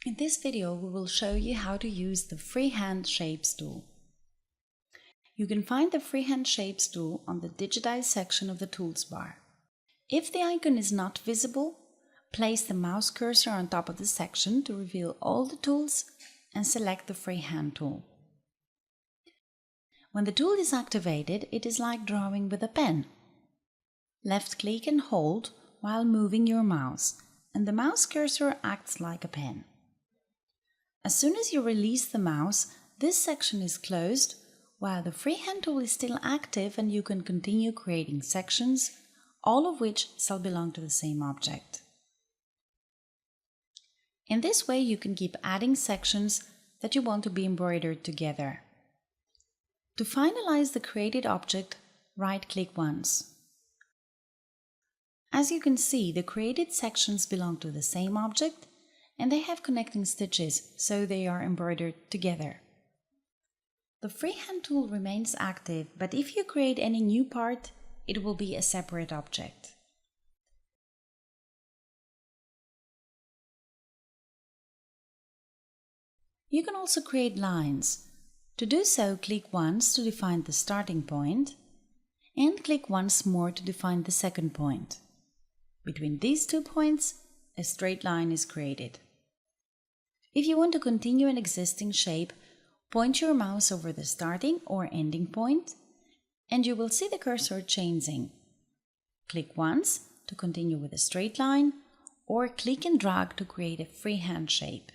In this video, we will show you how to use the Freehand Shapes tool. You can find the Freehand Shapes tool on the Digitize section of the Tools bar. If the icon is not visible, place the mouse cursor on top of the section to reveal all the tools and select the Freehand tool. When the tool is activated, it is like drawing with a pen. Left-click and hold while moving your mouse, and the mouse cursor acts like a pen. As soon as you release the mouse, this section is closed, while the Freehand tool is still active and you can continue creating sections, all of which shall belong to the same object. In this way, you can keep adding sections that you want to be embroidered together. To finalize the created object, right-click once. As you can see, the created sections belong to the same object and they have connecting stitches, so they are embroidered together. The Freehand tool remains active, but if you create any new part, it will be a separate object. You can also create lines. To do so, click once to define the starting point and click once more to define the second point. Between these 2 points, a straight line is created. If you want to continue an existing shape, point your mouse over the starting or ending point and you will see the cursor changing. Click once to continue with a straight line or click and drag to create a freehand shape.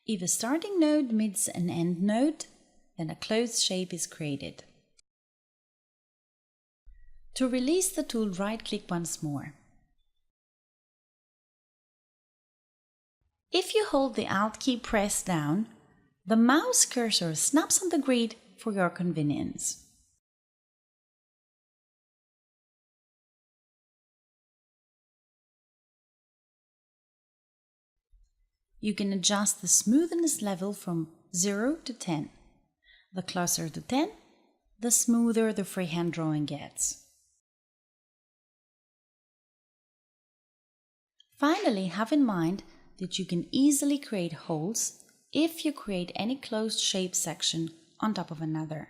If a starting node meets an end node, then a closed shape is created. To release the tool, right-click once more. If you hold the Alt key pressed down, the mouse cursor snaps on the grid for your convenience. You can adjust the smoothness level from 0 to 10. The closer to 10, the smoother the freehand drawing gets. Finally, have in mind that you can easily create holes if you create any closed shape section on top of another.